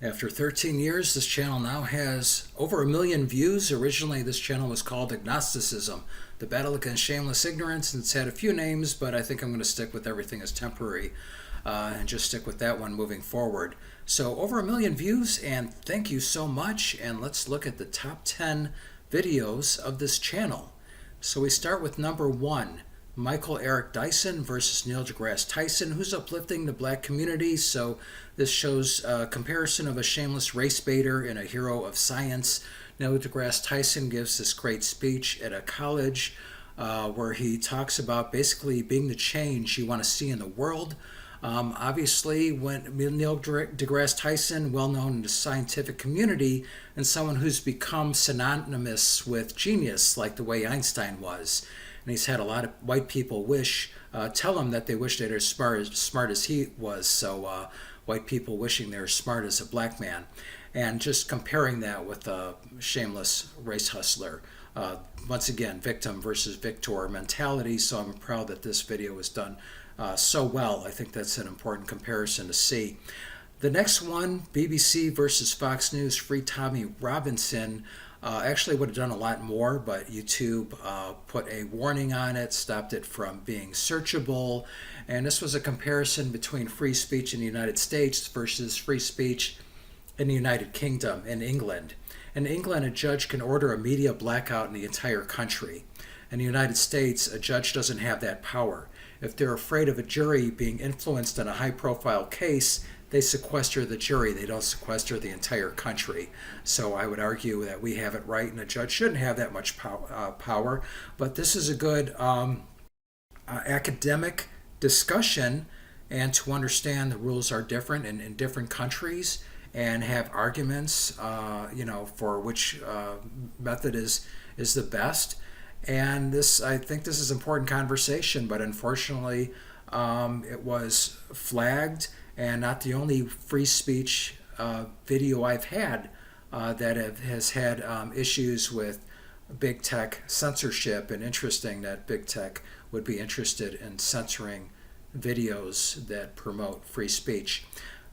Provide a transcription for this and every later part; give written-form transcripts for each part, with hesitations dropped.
After 13 years, this channel now has over 1 million views. Originally, this channel was called Agnosticism, the battle against shameless ignorance, and it's had a few names, but I think I'm going to stick with everything as temporary and just stick with that one moving forward. So over 1 million views, and thank you so much. And let's look at the top 10 videos of this channel. So we start with number 1. Eric Dyson versus Neil deGrasse Tyson, who's uplifting the black community. So this shows a comparison of a shameless race baiter and a hero of science. Neil deGrasse Tyson gives this great speech at a college where he talks about basically being the change you want to see in the world. Obviously, when Neil deGrasse Tyson, well known in the scientific community, and someone who's become synonymous with genius, like the way Einstein was. And he's had a lot of white people tell him that they wish they were as smart as he was. So white people wishing they were smart as a black man. And just comparing that with a shameless race hustler. Once again, victim versus victor mentality. So I'm proud that this video was done so well. I think that's an important comparison to see. The next one, BBC versus Fox News, Free Tommy Robinson. Actually would have done a lot more, but YouTube put a warning on it, stopped it from being searchable. And this was a comparison between free speech in the United States versus free speech in the United Kingdom, in England. In England, a judge can order a media blackout in the entire country. In the United States, a judge doesn't have that power. If they're afraid of a jury being influenced in a high-profile case, they sequester the jury. They don't sequester the entire country. So I would argue that we have it right, and a judge shouldn't have that much power. But this is a good academic discussion, and to understand the rules are different in different countries, and have arguments, for which method is the best. And I think this is important conversation, but unfortunately, it was flagged. And not the only free speech video I've had that has had issues with big tech censorship, and interesting that big tech would be interested in censoring videos that promote free speech.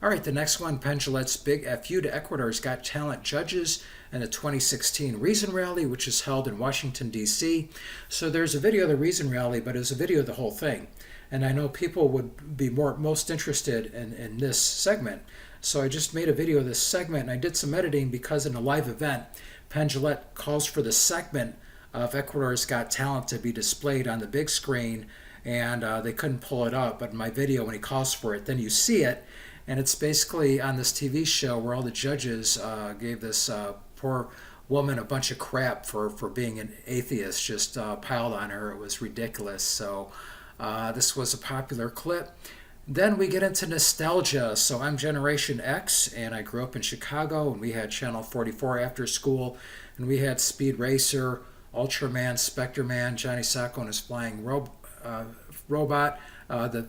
All right, the next one, Penn Jillette's big FU to Ecuador's Got Talent judges in the 2016 Reason Rally, which is held in Washington, D.C. So there's a video of the Reason Rally, but it's a video of the whole thing. And I know people would be most interested in this segment. So I just made a video of this segment, and I did some editing because in a live event, Penn Jillette calls for the segment of Ecuador's Got Talent to be displayed on the big screen, and they couldn't pull it up. But in my video, when he calls for it, then you see it, and it's basically on this TV show where all the judges gave this poor woman a bunch of crap for being an atheist, just piled on her. It was ridiculous. So this was a popular clip. Then we get into nostalgia. So I'm Generation X, and I grew up in Chicago, and we had Channel 44 after school, and we had Speed Racer, Ultraman, Spectreman, Johnny Sacco and his flying robot, the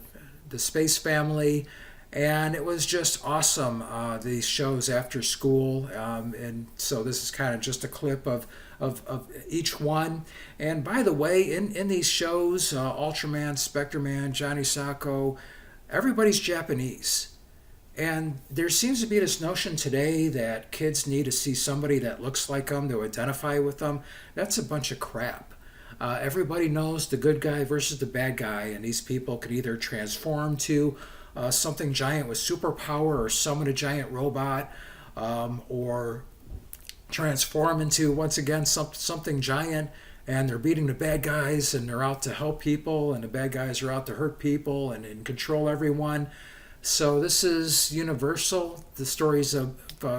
Space Family, and it was just awesome, these shows after school. And so this is kind of just a clip of each one. And by the way, in these shows, Ultraman, Spectreman, Johnny Sacco, everybody's Japanese. And there seems to be this notion today that kids need to see somebody that looks like them to identify with them. That's a bunch of crap. Everybody knows the good guy versus the bad guy, and these people could either transform to something giant with superpower, or summon a giant robot, or transform into, once again, something giant, and they're beating the bad guys, and they're out to help people, and the bad guys are out to hurt people and control everyone. So this is universal. The stories of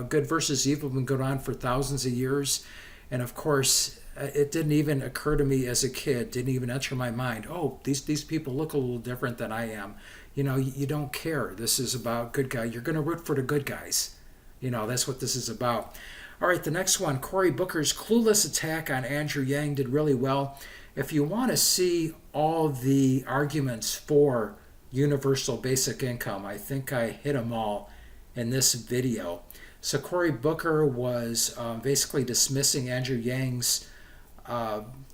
good versus evil have been going on for thousands of years. And of course, it didn't even occur to me as a kid, didn't even enter my mind, oh, these people look a little different than I am. You don't care. This is about good guy. You're going to root for the good guys. That's what this is about. All right, the next one, Cory Booker's clueless attack on Andrew Yang did really well. If you want to see all the arguments for universal basic income, I think I hit them all in this video. So Cory Booker was basically dismissing Andrew Yang's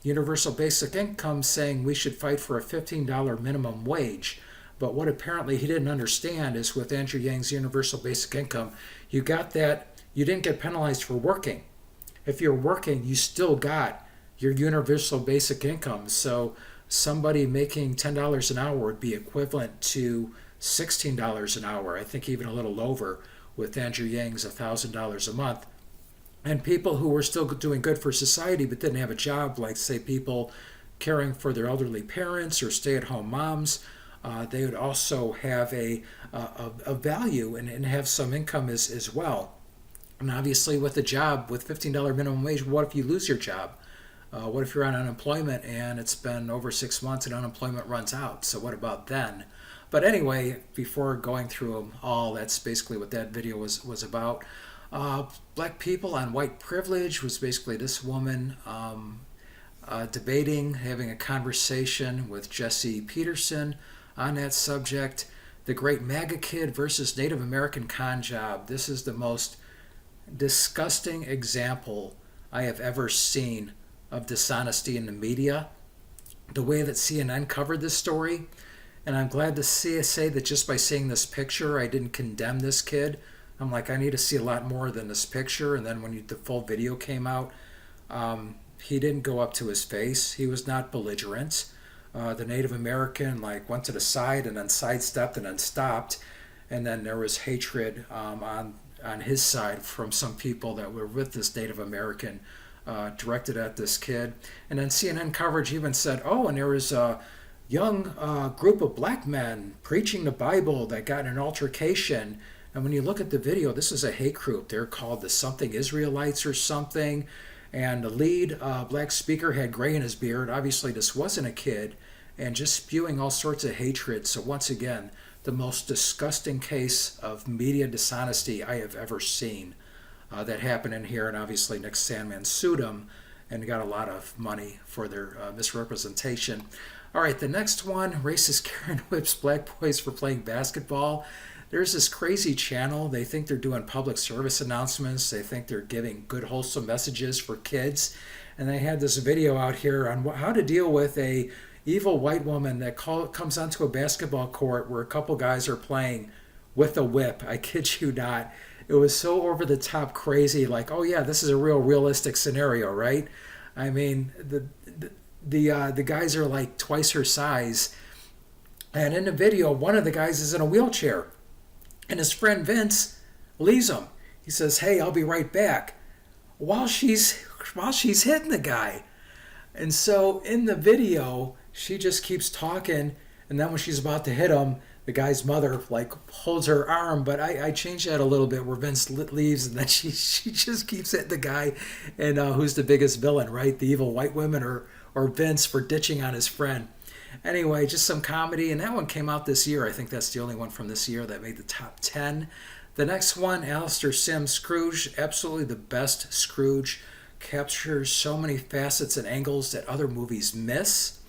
universal basic income, saying we should fight for a $15 minimum wage. But what apparently he didn't understand is with Andrew Yang's universal basic income, you got that, you didn't get penalized for working. If you're working, you still got your universal basic income. So somebody making $10 an hour would be equivalent to $16 an hour, I think even a little over with Andrew Yang's $1,000 a month. And people who were still doing good for society but didn't have a job, like say people caring for their elderly parents or stay-at-home moms, they would also have a value and have some income as well. And obviously with a job with $15 minimum wage, what if you lose your job? What if you're on unemployment and it's been over 6 months and unemployment runs out? So what about then? But anyway, before going through them all, that's basically what that video was about. Black people on white privilege was basically this woman debating, having a conversation with Jesse Peterson on that subject. The great MAGA kid versus Native American con job. This is the most disgusting example I have ever seen of dishonesty in the media. The way that CNN covered this story, and I'm glad to say that just by seeing this picture, I didn't condemn this kid. I'm like, I need to see a lot more than this picture. And then when the full video came out, he didn't go up to his face. He was not belligerent. The Native American went to the side and then sidestepped and then stopped. And then there was hatred on his side from some people that were with this Native American directed at this kid. And then CNN coverage even said, oh, and there was a young group of black men preaching the Bible that got in an altercation. And when you look at the video, this is a hate group. They're called the Something Israelites or something. And the lead black speaker had gray in his beard. Obviously, this wasn't a kid. And just spewing all sorts of hatred. So once again, the most disgusting case of media dishonesty I have ever seen. That happened in here. And obviously, Nick Sandmann sued him and got a lot of money for their misrepresentation. All right, the next one, racist Karen whips black boys for playing basketball. There's this crazy channel. They think they're doing public service announcements. They think they're giving good, wholesome messages for kids. And they had this video out here on how to deal with a evil white woman that comes onto a basketball court where a couple guys are playing with a whip. I kid you not. It was so over the top crazy, like, oh yeah, this is a realistic scenario, right? I mean, the guys are like twice her size. And in the video, one of the guys is in a wheelchair. And his friend Vince leaves him. He says, hey, I'll be right back. While she's hitting the guy. And so in the video, she just keeps talking. And then when she's about to hit him, the guy's mother holds her arm. But I changed that a little bit where Vince leaves and then she just keeps hitting the guy. And who's the biggest villain, right? The evil white woman or Vince for ditching on his friend. Anyway, just some comedy, and that one came out this year. I think that's the only one from this year that made the top 10. The next one, Alastair Sim's Scrooge, absolutely the best Scrooge. Captures so many facets and angles that other movies miss.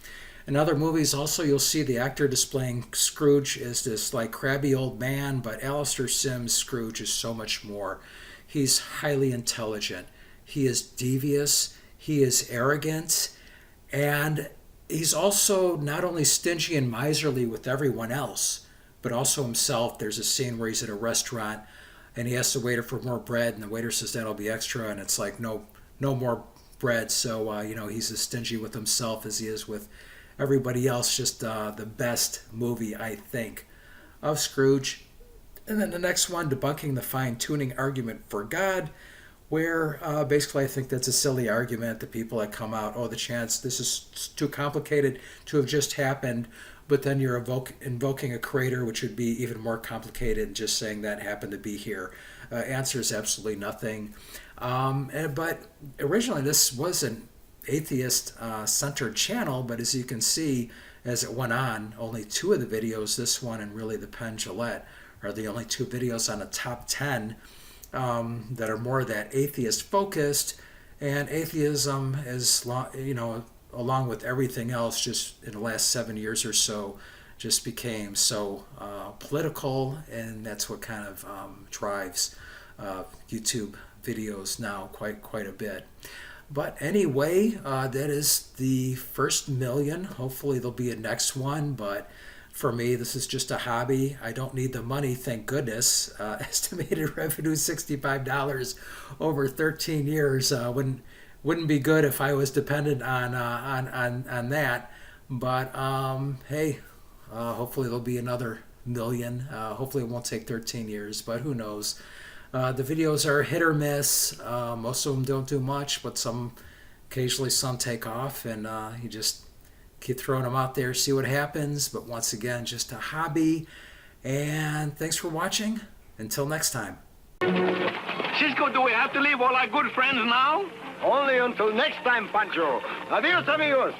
In other movies also you'll see the actor displaying Scrooge as this crabby old man, but Alastair Sim's Scrooge is so much more. He's highly intelligent. He is devious. He is arrogant. And he's also not only stingy and miserly with everyone else, but also himself. There's a scene where he's at a restaurant and he asks the waiter for more bread, and the waiter says that'll be extra, and it's like no more bread. So he's as stingy with himself as he is with everybody else. Just the best movie, I think, of Scrooge. And then the next one, Debunking the Fine-Tuning Argument for God, where basically I think that's a silly argument. The people that come out, the chance this is too complicated to have just happened, but then you're invoking a creator, which would be even more complicated, and just saying that happened to be here. Answers absolutely nothing. But originally this was an atheist-centered channel, but as you can see, as it went on, only two of the videos, this one and really the Penn Jillette, are the only two videos on the top 10 that are more that atheist focused. And atheism is, along with everything else, just in the last 7 years or so, just became so political, and that's what kind of drives YouTube videos now quite a bit. But anyway, that is the first million. Hopefully there'll be a next one, but for me. This is just a hobby. I don't need the money, thank goodness. Estimated revenue $65 over 13 years. Wouldn't be good if I was dependent on that. But hey, hopefully there'll be another million. Hopefully it won't take 13 years, but who knows. The videos are hit or miss. Most of them don't do much, but occasionally some take off, and you just keep throwing them out there, see what happens. But once again, just a hobby. And thanks for watching. Until next time. Cisco, do we have to leave all our good friends now? Only until next time, Pancho. Adios, amigos.